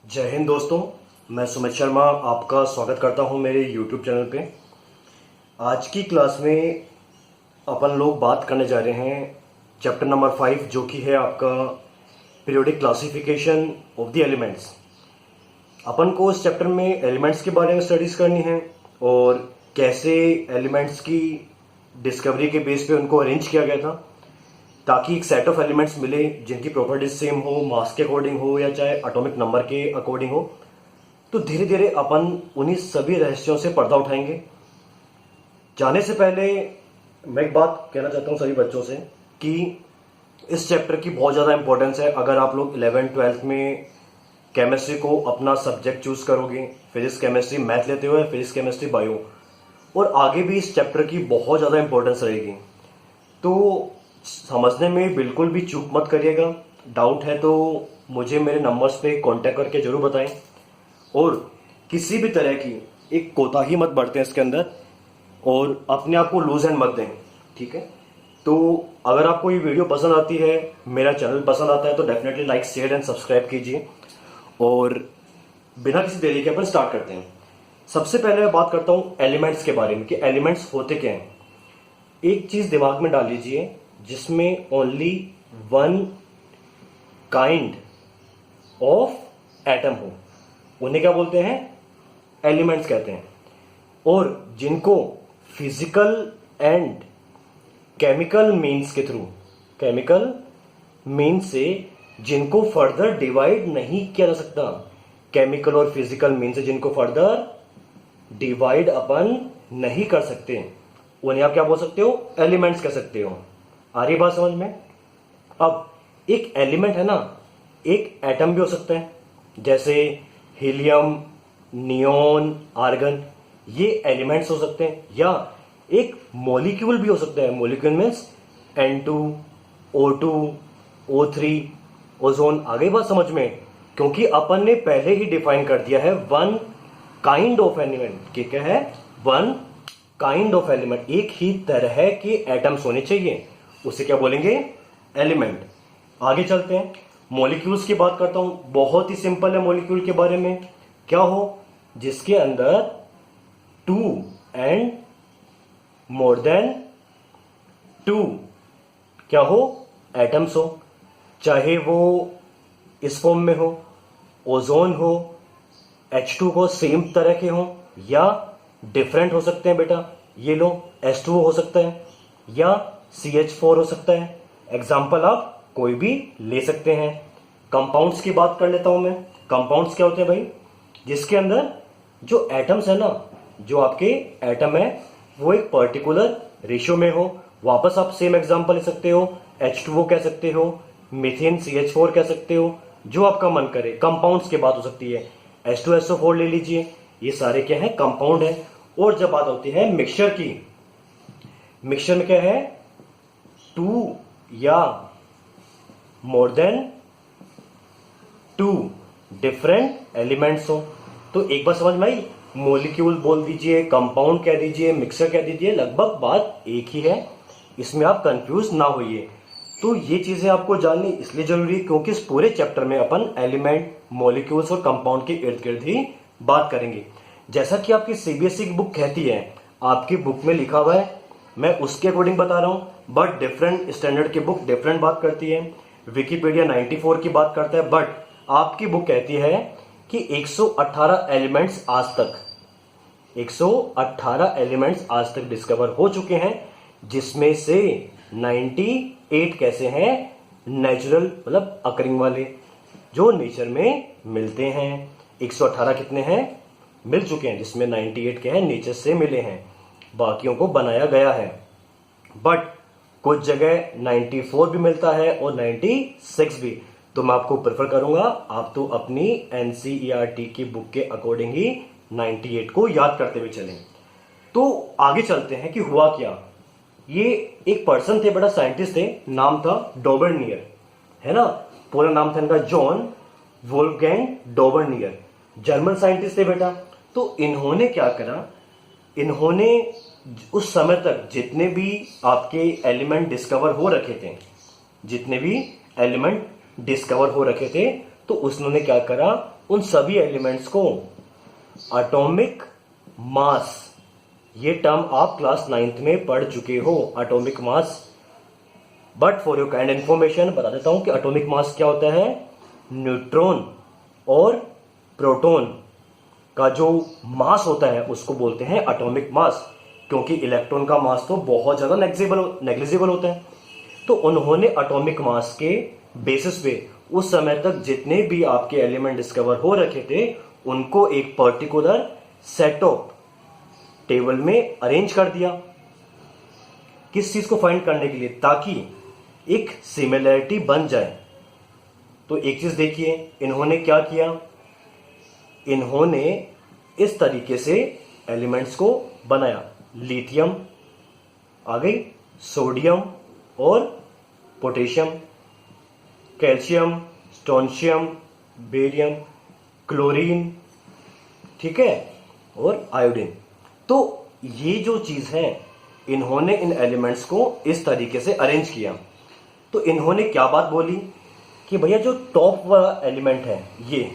जय हिंद दोस्तों। मैं सुमित शर्मा आपका स्वागत करता हूं मेरे YouTube चैनल पे। आज की क्लास में अपन लोग बात करने जा रहे हैं चैप्टर नंबर 5, जो कि है आपका periodic classification of the elements. अपन को इस चैप्टर में एलिमेंट्स के बारे में स्टडीज करनी है और कैसे एलिमेंट्स की डिस्कवरी के बेस पे उनको अरेंज किया गया था, ताकि एक सेट ऑफ एलिमेंट्स मिले जिनकी प्रॉपर्टीज सेम हो, मास के अकॉर्डिंग हो या चाहे एटॉमिक नंबर के अकॉर्डिंग हो। तो धीरे धीरे अपन उन्हीं सभी रहस्यों से पर्दा उठाएंगे। जाने से पहले मैं एक बात कहना चाहता हूँ सभी बच्चों से कि इस चैप्टर की बहुत ज़्यादा इंपॉर्टेंस है। अगर आप लोग 11th-12th में केमिस्ट्री को अपना सब्जेक्ट चूज करोगे, फिजिक्स केमिस्ट्री मैथ लेते हो या फिजिक्स केमिस्ट्री बायो, और आगे भी इस चैप्टर की बहुत ज़्यादा इंपॉर्टेंस रहेगी। तो समझने में बिल्कुल भी चूक मत करिएगा। डाउट है तो मुझे मेरे नंबर्स पे कांटेक्ट करके जरूर बताएं, और किसी भी तरह की एक कोताही मत बरतें इसके अंदर, और अपने आप को लूज एंड मत दें, ठीक है। तो अगर आपको ये वीडियो पसंद आती है, मेरा चैनल पसंद आता है, तो definitely like, share and subscribe कीजिए। और बिना किसी देरी के अपन स्टार्ट करते हैं। सबसे पहले मैं बात करता हूँ एलिमेंट्स के बारे में कि एलिमेंट्स होते क्या हैं। एक चीज दिमाग में डाल लीजिए, जिसमें only one kind of atom हो, उन्हें क्या बोलते हैं? एलिमेंट्स कहते हैं। और जिनको फिजिकल एंड केमिकल मीन्स के थ्रू, केमिकल मीन्स से जिनको फर्दर डिवाइड नहीं किया जा सकता, केमिकल और फिजिकल मीन्स से जिनको फर्दर डिवाइड अपन नहीं कर सकते, उन्हें आप क्या बोल सकते हो? एलिमेंट्स कह सकते हो। आ रही बात समझ में? अब एक एलिमेंट है ना, एक एटम भी हो सकता है, जैसे हीलियम, नियोन, आर्गन, ये एलिमेंट्स हो सकते हैं। या एक मॉलिक्यूल भी हो सकता है। Molecule means N2, O2, O3, ozone. आ गई बात समझ में? क्योंकि अपन ने पहले ही डिफाइन कर दिया है वन काइंड ऑफ एलिमेंट। क्या है? वन काइंड ऑफ एलिमेंट, एक ही तरह के एटम्स होने चाहिए, उसे क्या बोलेंगे? एलिमेंट। आगे चलते हैं, मॉलिक्यूल्स की बात करता हूं। बहुत ही सिंपल है मॉलिक्यूल के बारे में। क्या हो? जिसके अंदर 2 एंड मोर देन 2 क्या हो? एटम्स हो। चाहे वो इस फॉर्म में हो, ओजोन हो, H2 को सेम तरह के हो, या डिफरेंट हो सकते हैं बेटा। ये लो, H2O हो सकता है या CH4 हो सकता है। एग्जाम्पल आप कोई भी ले सकते हैं। कंपाउंड्स की बात कर लेता हूं मैं। कंपाउंड्स क्या होते हैं भाई? जिसके अंदर जो एटम्स है ना, जो आपके एटम है, वो एक पर्टिकुलर रेशियो में हो। वापस आप सेम एग्जाम्पल ले सकते हो, H2O कह सकते हो, मीथेन CH4 कह सकते हो, जो आपका मन करे। कंपाउंड्स की बात हो सकती है, H2SO4 ले लीजिए। ये सारे क्या है? कंपाउंड है। और जब बात होती है मिक्सचर की, मिक्सचर में क्या है? 2 या मोर देन 2 डिफरेंट एलिमेंट्स हो। तो एक बार समझ में आई? मॉलिक्यूल बोल दीजिए, कंपाउंड कह दीजिए, मिक्सचर कह दीजिए, लगभग बात एक ही है। इसमें आप कंफ्यूज ना होइए। तो ये चीजें आपको जाननी इसलिए जरूरी है क्योंकि इस पूरे चैप्टर में अपन एलिमेंट, मॉलिक्यूल्स और कंपाउंड के इर्द गिर्द ही बात करेंगे। जैसा कि आपकी सीबीएसई की बुक कहती है, आपकी बुक में लिखा हुआ है, मैं उसके अकॉर्डिंग बता रहा हूं। बट डिफरेंट स्टैंडर्ड की बुक डिफरेंट बात करती है। विकिपीडिया 94 की बात करता है, बट आपकी बुक कहती है कि 118 एलिमेंट्स आज तक, 118 एलिमेंट्स आज तक डिस्कवर हो चुके हैं, जिसमें से 98 कैसे हैं? नेचुरल, मतलब अकरिंग वाले, जो नेचर में मिलते हैं। 118 कितने हैं? मिल चुके हैं, जिसमें 98 के हैं नेचर से मिले हैं, बाकियों को बनाया गया है। बट कुछ जगह 94 भी मिलता है और 96 भी। तो मैं आपको प्रेफर करूंगा, आप तो अपनी एनसीईआरटी की बुक के अकॉर्डिंग ही 98 को याद करते हुए चलें। तो आगे चलते हैं कि हुआ क्या। ये एक पर्सन थे, बड़ा साइंटिस्ट थे, नाम था डॉबर्नियर, है ना। पूरा नाम था इनका जॉन वोल्फगैंग डॉबर्नियर। जर्मन साइंटिस्ट थे बेटा। तो इन्होंने क्या करा? इन्होंने उस समय तक जितने भी आपके एलिमेंट डिस्कवर हो रखे थे, जितने भी एलिमेंट डिस्कवर हो रखे थे, तो उन्होंने क्या करा, उन सभी एलिमेंट्स को एटॉमिक मास, ये टर्म आप क्लास 9th में पढ़ चुके हो, atomic mass. But for your kind information बता देता हूं कि एटॉमिक मास क्या होता है। न्यूट्रॉन और प्रोटॉन का जो मास होता है उसको बोलते हैं एटॉमिक मास, क्योंकि इलेक्ट्रॉन का मास तो बहुत ज्यादा नेग्लिजिबल होता है। तो उन्होंने एटॉमिक मास के बेसिस पे उस समय तक जितने भी आपके एलिमेंट डिस्कवर हो रखे थे उनको एक पर्टिकुलर सेट ऑफ टेबल में अरेंज कर दिया। किस चीज को फाइंड करने के लिए, ताकि एक सिमिलैरिटी बन जाए। तो एक चीज देखिए, इन्होंने क्या किया, इन्होंने इस तरीके से एलिमेंट्स को बनाया। लिथियम आ गई, सोडियम और potassium, calcium, strontium, barium, chlorine, ठीक है, और आयोडीन। तो ये जो चीज है, इन्होंने इन एलिमेंट्स को इस तरीके से अरेंज किया। तो इन्होंने क्या बात बोली कि भैया जो टॉप वाला एलिमेंट है ये,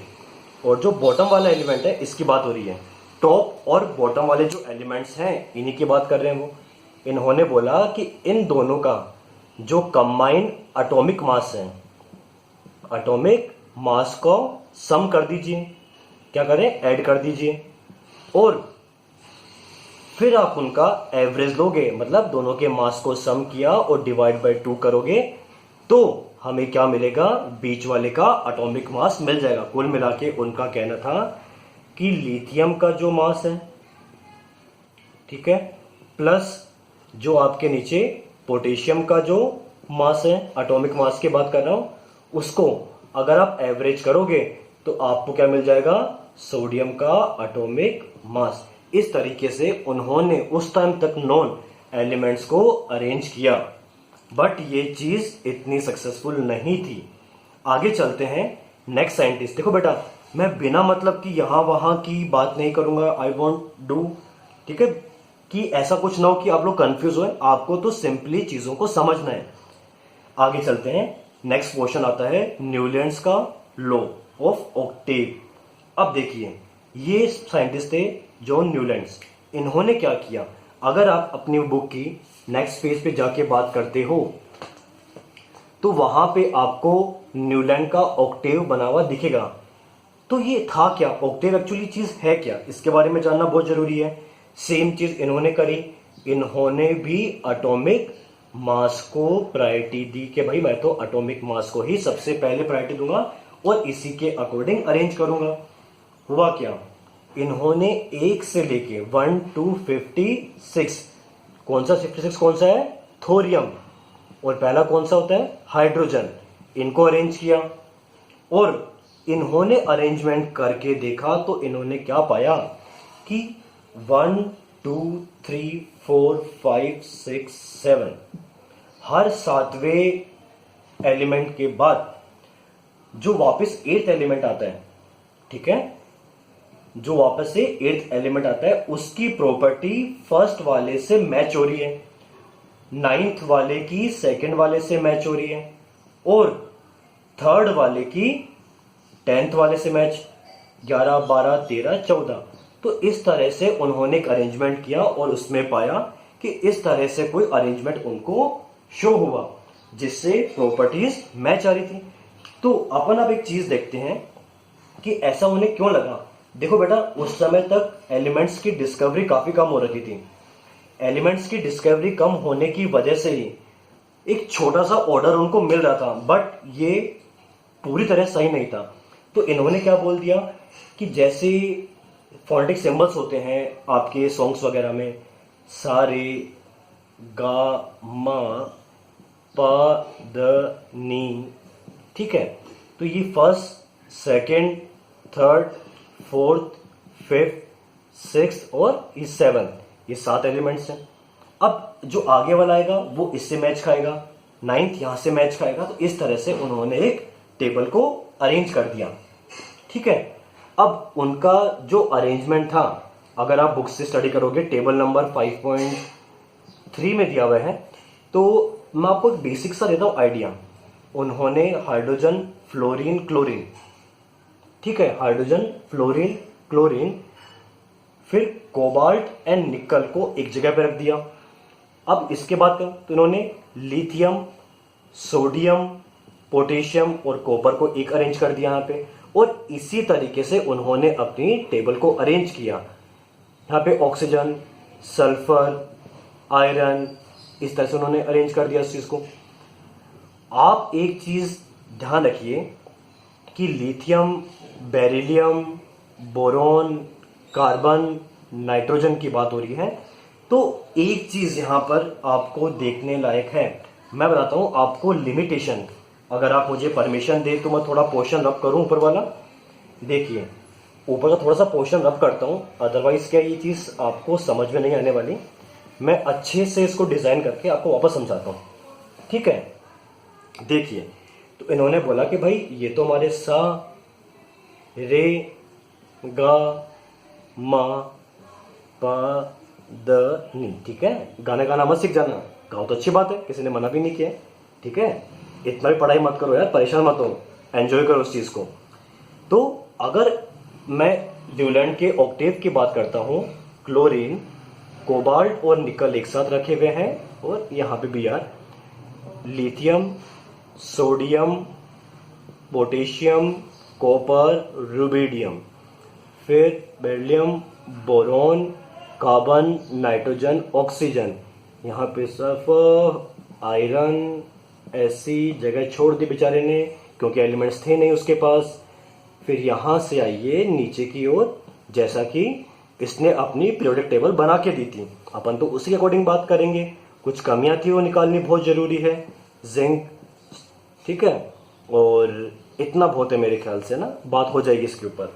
और जो बॉटम वाला एलिमेंट है इसकी बात हो रही है। टॉप और बॉटम वाले जो एलिमेंट्स हैं इन्हीं की बात कर रहे हैं वो। इन्होंने बोला कि इन दोनों का जो कंबाइंड एटॉमिक मास है, एटॉमिक मास को सम कर दीजिए, क्या करें, ऐड कर दीजिए, और फिर आप उनका एवरेज लोगे, मतलब दोनों के मास को सम किया और डिवाइड बाय 2 करोगे तो हमें क्या मिलेगा, बीच वाले का एटॉमिक मास मिल जाएगा। कुल मिला के उनका कहना था कि लिथियम का जो मास है, ठीक है, प्लस जो आपके नीचे पोटेशियम का जो मास है, एटॉमिक मास की बात कर रहा हूं, उसको अगर आप एवरेज करोगे तो आपको क्या मिल जाएगा, सोडियम का एटॉमिक मास। इस तरीके से उन्होंने उस टाइम तक नॉन एलिमेंट्स को अरेंज किया, बट ये चीज इतनी सक्सेसफुल नहीं थी। आगे चलते हैं नेक्स्ट साइंटिस्ट। देखो बेटा, मैं बिना मतलब कि यहां वहां की बात नहीं करूंगा, आई वॉन्ट डू, ठीक है, कि ऐसा कुछ ना हो कि आप लोग कंफ्यूज हो। आपको तो सिंपली चीजों को समझना है। आगे चलते हैं, नेक्स्ट क्वेश्चन आता है न्यूलैंड्स का लॉ ऑफ ऑक्टेव। अब देखिए, ये साइंटिस्ट थे जॉन न्यूलैंड्स। इन्होंने क्या किया, अगर आप अपनी बुक की नेक्स्ट पेज पे जाके बात करते हो तो वहां पे आपको न्यूलैंड का ऑक्टेव बना हुआ दिखेगा। तो ये था क्या, ऑक्टेव एक्चुअली चीज है क्या, इसके बारे में जानना बहुत जरूरी है। सेम चीज इन्होंने करी, इन्होंने भी एटॉमिक मास को प्रायोरिटी दी कि भाई मैं तो एटॉमिक मास को ही सबसे पहले प्रायोरिटी दूंगा और इसी के अकॉर्डिंग अरेंज करूंगा। हुआ क्या, इन्होंने 1 से लेके 1 to 56, कौन सा 56 कौन सा है, थोरियम, और पहला कौन सा होता है, हाइड्रोजन, इनको अरेंज किया। और इन्होंने अरेंजमेंट करके देखा तो इन्होंने क्या पाया कि 1 2 3 4 5 6 7 हर 7वें एलिमेंट के बाद जो वापस 8th एलिमेंट आता है, ठीक है, जो वापस से 8th एलिमेंट आता है उसकी प्रॉपर्टी फर्स्ट वाले से मैच हो रही है, 9th वाले की सेकंड वाले से मैच हो रही है, और 3rd वाले की 10th वाले से मैच, 11 12 13 14। तो इस तरह से उन्होंने एक अरेंजमेंट किया और उसमें पाया कि इस तरह से कोई अरेंजमेंट उनको शो हुआ जिससे प्रॉपर्टीज मैच आ रही थी। तो अपन अब एक चीज देखते हैं कि ऐसा उन्हें क्यों लगा। देखो बेटा, उस समय तक एलिमेंट्स की डिस्कवरी काफी कम हो रही थी। एलिमेंट्स की डिस्कवरी कम होने की वजह से ही एक छोटा सा ऑर्डर उनको मिल रहा था, बट ये पूरी तरह सही नहीं था। तो इन्होंने क्या बोल दिया कि जैसे फोनेटिक सिंबल्स होते हैं आपके सॉन्ग्स वगैरह में, सा रे गा मा पा द नी, ठीक है, तो ये first second third fourth fifth sixth और ये 7, ये 7 एलिमेंट्स हैं। अब जो आगे वाला आएगा वो इससे मैच खाएगा, 9th यहां से मैच खाएगा। तो इस तरह से उन्होंने एक टेबल को अरेंज कर दिया, ठीक है। अब उनका जो अरेंजमेंट था, अगर आप बुक से स्टडी करोगे, टेबल नंबर 5.3 में दिया हुआ है। तो मैं आपको एक बेसिक सा देता हूं आइडिया। उन्होंने हाइड्रोजन, फ्लोरीन, क्लोरीन, ठीक है, हाइड्रोजन, फ्लोरीन, क्लोरीन, फिर कोबाल्ट एंड निकल को एक जगह पर रख दिया। अब इसके बाद तो इन्होंने लिथियम, सोडियम, पोटेशियम और कॉपर को एक अरेंज कर दिया यहाँ पे, और इसी तरीके से उन्होंने अपनी टेबल को अरेंज किया। यहाँ पे ऑक्सीजन, सल्फर, आयरन, इस तरह से उन्होंने अरेंज कर दिया इस चीज को। आप एक चीज ध्यान रखिए कि lithium, beryllium, boron, carbon, nitrogen की बात हो रही है, तो एक चीज यहां पर आपको देखने लायक है। मैं बताता हूं आपको लिमिटेशन, अगर आप मुझे परमिशन दे तो मैं थोड़ा पोर्शन रब करूं ऊपर वाला। देखिए ऊपर का थोड़ा सा पोर्शन रब करता हूं, अदरवाइज क्या ये चीज आपको समझ में नहीं आने वाली। मैं अच्छे से इसको डिजाइन करके आपको वापस समझाता हूं, ठीक है। देखिए तो इन्होंने बोला कि भाई ये तो हमारे सा, रे, गा, मा, पा, द, नी, ठीक है। गाना गाना मत सीख जाना, गाओ तो अच्छी बात है, किसी ने मना भी नहीं किया, ठीक है। इतना भी पढ़ाई मत करो यार, परेशान मत हो, एंजॉय करो उस चीज को। तो अगर मैं न्यूलैंड के ऑक्टेव की बात करता हूं, क्लोरीन, कोबाल्ट और निकल एक साथ रखे हुए हैं, और यहां पे भी यार lithium, sodium, potassium, copper, rubidium, फिर beryllium, boron, carbon, nitrogen, oxygen, यहाँ पे सल्फर, आयरन, ऐसी जगह छोड़ दी बेचारे ने क्योंकि एलिमेंट्स थे नहीं उसके पास। फिर यहां से आइए नीचे की ओर, जैसा कि इसने अपनी पीरियोडिक टेबल बना के दी थी, अपन तो उसी के अकॉर्डिंग बात करेंगे। कुछ कमियां थी वो निकालनी बहुत जरूरी है, जिंक, ठीक है, और इतना बहुत है मेरे ख्याल से ना, बात हो जाएगी इसके ऊपर।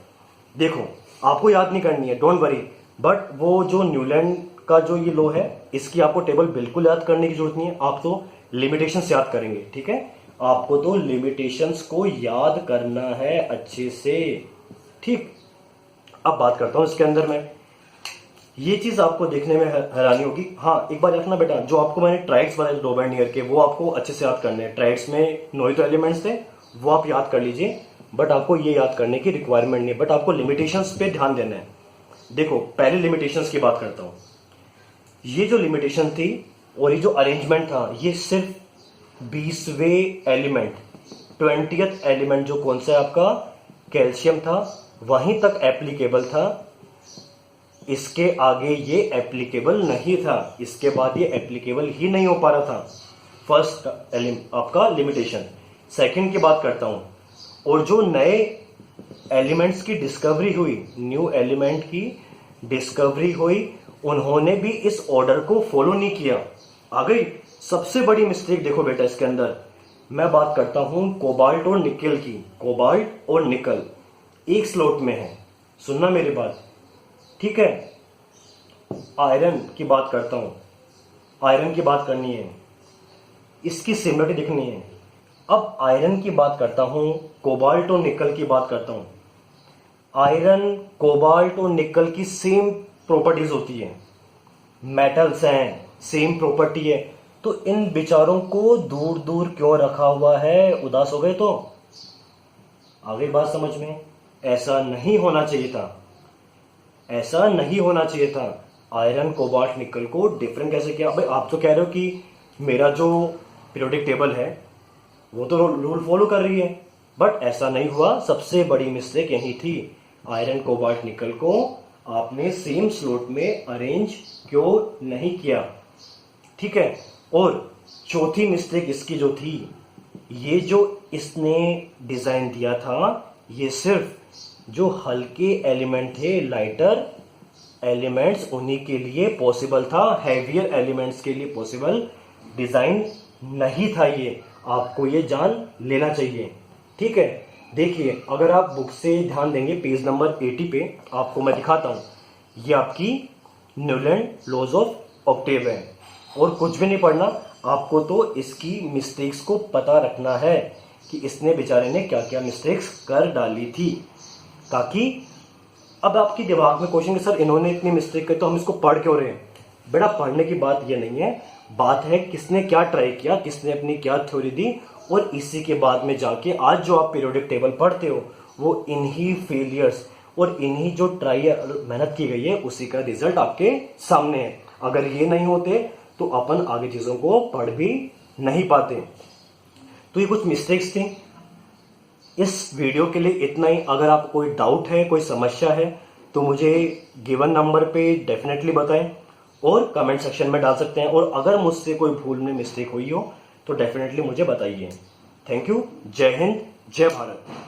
देखो आपको याद नहीं करनी है, डोंट वरी, बट वो जो न्यूलैंड का जो ये लो है इसकी आपको टेबल बिल्कुल याद करने की जरूरत नहीं है, आप तो लिमिटेशंस याद करेंगे, ठीक है। आपको तो लिमिटेशंस को याद करना है अच्छे से, ठीक। अब बात करता हूं इसके अंदर में, ये चीज आपको देखने में हैरानी होगी। हाँ एक बार रखना बेटा, जो आपको मैंने ट्राइड्स बताए दो बैंड ईयर के, वो आपको अच्छे से याद करने हैं। ट्राइड्स में 9 तो एलिमेंट्स थे, वो आप याद कर लीजिए, बट आपको ये याद करने की रिक्वायरमेंट नहीं, बट आपको लिमिटेशंस पे ध्यान देना है। देखो पहले लिमिटेशंस की बात करता हूं, ये जो लिमिटेशन थी और ये जो अरेंजमेंट था, ये सिर्फ 20वें एलिमेंट, 20th एलिमेंट जो कौन सा है आपका, कैल्शियम था, वहीं तक एप्लीकेबल था। इसके आगे ये एप्लीकेबल नहीं था, इसके बाद ये एप्लीकेबल ही नहीं हो पा रहा था। फर्स्ट आपका लिमिटेशन। सेकंड की बात करता हूं, और जो नए एलिमेंट्स की डिस्कवरी हुई, न्यू एलिमेंट की डिस्कवरी हुई, उन्होंने भी इस ऑर्डर को फॉलो नहीं किया। आ गई सबसे बड़ी मिस्टेक। देखो बेटा इसके अंदर मैं बात करता हूं कोबाल्ट और निकल की। कोबाल्ट और निकल एक स्लॉट में है, सुनना मेरी बात, ठीक है। आयरन की बात करता हूं, आयरन की बात करनी है, इसकी सिमिलरिटी दिखनी है। अब आयरन की बात करता हूं, कोबाल्ट और निकल की बात करता हूं। आयरन, कोबाल्ट और निकल की सेम प्रॉपर्टीज होती है, मेटल्स हैं, सेम प्रॉपर्टी है, तो इन विचारों को दूर दूर क्यों रखा हुआ है? उदास हो गए तो आगे बात समझ में। ऐसा नहीं होना चाहिए था, ऐसा नहीं होना चाहिए था। आयरन, कोबाल्ट, निकल को डिफरेंट कैसे किया? भाई आप तो कह रहे हो कि मेरा जो पीरियोडिक टेबल है वो तो रूल फॉलो कर रही है, बट ऐसा नहीं हुआ। सबसे बड़ी मिस्टेक यही थी, आयरन, कोबाल्ट, निकल को आपने सेम स्लॉट में अरेंज क्यों नहीं किया, ठीक है। और चौथी मिस्टेक इसकी जो थी, ये जो इसने डिजाइन दिया था, ये सिर्फ जो हल्के एलिमेंट थे, लाइटर एलिमेंट्स, उन्हीं के लिए पॉसिबल था, हैवियर एलिमेंट्स के लिए पॉसिबल डिजाइन नहीं था। ये आपको ये जान लेना चाहिए, ठीक है। देखिए अगर आप बुक से ध्यान देंगे पेज नंबर 80 पे आपको मैं दिखाता हूं, ये आपकी न्यूलैंड लॉज ऑफ ऑक्टेव है, और कुछ भी नहीं पढ़ना आपको, तो इसकी मिस्टेक्स को पता रखना है कि इसने बेचारे ने क्या क्या मिस्टेक्स कर डाली थी, ताकि अब आपकी दिमाग में क्वेश्चन कि सर इन्होंने इतनी मिस्टेक करी तो हम इसको पढ़ क्यों रहे हैं? बेटा पढ़ने की बात ये नहीं है, बात है किसने क्या ट्राई किया, किसने अपनी क्या थ्योरी दी, और इसी के बाद में जाके आज जो आप पीरियोडिक टेबल पढ़ते हो वो इन्हीं फेलियर्स और इन्हीं जो ट्रायल मेहनत की गई है उसी का रिजल्ट आपके सामने है। अगर ये नहीं होते तो अपन आगे चीजों को पढ़ भी नहीं पाते। तो ये कुछ मिस्टेक्स थी। इस वीडियो के लिए इतना ही। अगर आपको कोई डाउट है, कोई समस्या है तो मुझे गिवन नंबर पे डेफिनेटली बताएं और कमेंट सेक्शन में डाल सकते हैं। और अगर मुझसे कोई भूल में मिस्टेक हुई हो तो डेफिनेटली मुझे बताइए। Thank you. जय हिंद, जय भारत।